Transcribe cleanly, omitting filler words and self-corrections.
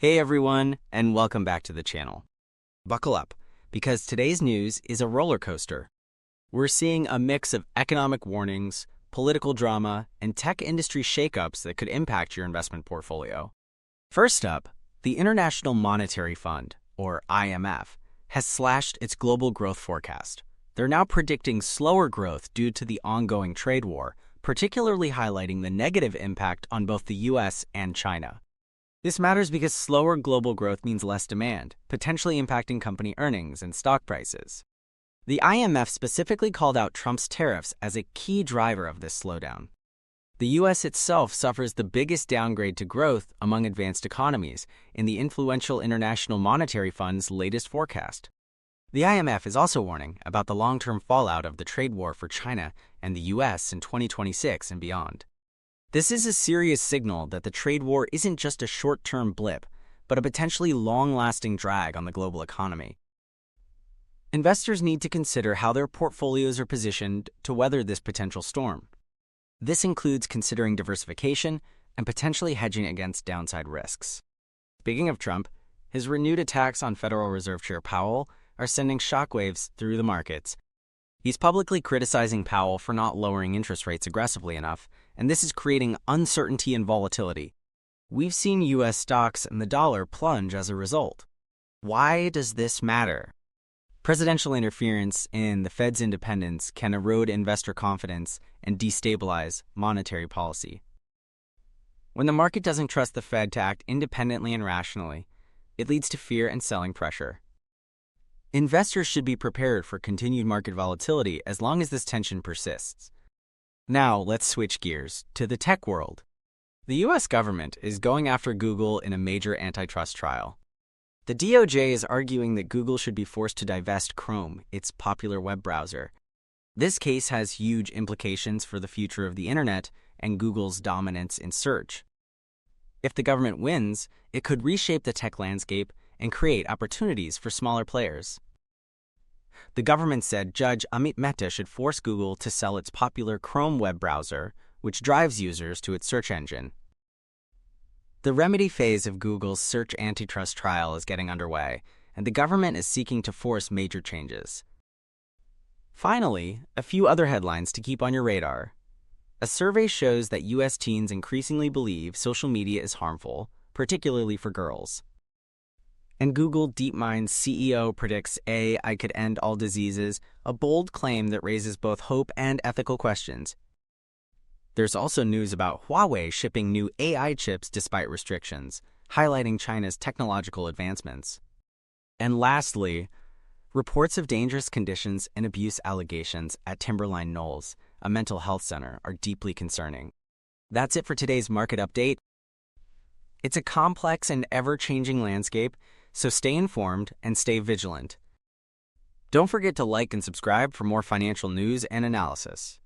Hey everyone, and welcome back to the channel. Buckle up, because today's news is a roller coaster. We're seeing a mix of economic warnings, political drama, and tech industry shakeups that could impact your investment portfolio. First up, the International Monetary Fund, or IMF, has slashed its global growth forecast. They're now predicting slower growth due to the ongoing trade war, particularly highlighting the negative impact on both the US and China. This matters because slower global growth means less demand, potentially impacting company earnings and stock prices. The IMF specifically called out Trump's tariffs as a key driver of this slowdown. The US itself suffers the biggest downgrade to growth among advanced economies in the influential International Monetary Fund's latest forecast. The IMF is also warning about the long-term fallout of the trade war for China and the US in 2026 and beyond. This is a serious signal that the trade war isn't just a short-term blip, but a potentially long-lasting drag on the global economy. Investors need to consider how their portfolios are positioned to weather this potential storm. This includes considering diversification and potentially hedging against downside risks. Speaking of Trump, his renewed attacks on Federal Reserve Chair Powell are sending shockwaves through the markets. He's publicly criticizing Powell for not lowering interest rates aggressively enough, and this is creating uncertainty and volatility. We've seen U.S. stocks and the dollar plunge as a result. Why does this matter? Presidential interference in the Fed's independence can erode investor confidence and destabilize monetary policy. When the market doesn't trust the Fed to act independently and rationally, it leads to fear and selling pressure. Investors should be prepared for continued market volatility as long as this tension persists. Now, let's switch gears to the tech world. The U.S. government is going after Google in a major antitrust trial. The DOJ is arguing that Google should be forced to divest Chrome, its popular web browser. This case has huge implications for the future of the internet and Google's dominance in search. If the government wins, it could reshape the tech landscape and create opportunities for smaller players. The government said Judge Amit Mehta should force Google to sell its popular Chrome web browser, which drives users to its search engine. The remedy phase of Google's search antitrust trial is getting underway, and the government is seeking to force major changes. Finally, a few other headlines to keep on your radar. A survey shows that U.S. teens increasingly believe social media is harmful, particularly for girls. And Google DeepMind's CEO predicts AI could end all diseases, a bold claim that raises both hope and ethical questions. There's also news about Huawei shipping new AI chips despite restrictions, highlighting China's technological advancements. And lastly, reports of dangerous conditions and abuse allegations at Timberline Knolls, a mental health center, are deeply concerning. That's it for today's market update. It's a complex and ever-changing landscape, so stay informed and stay vigilant. Don't forget to like and subscribe for more financial news and analysis.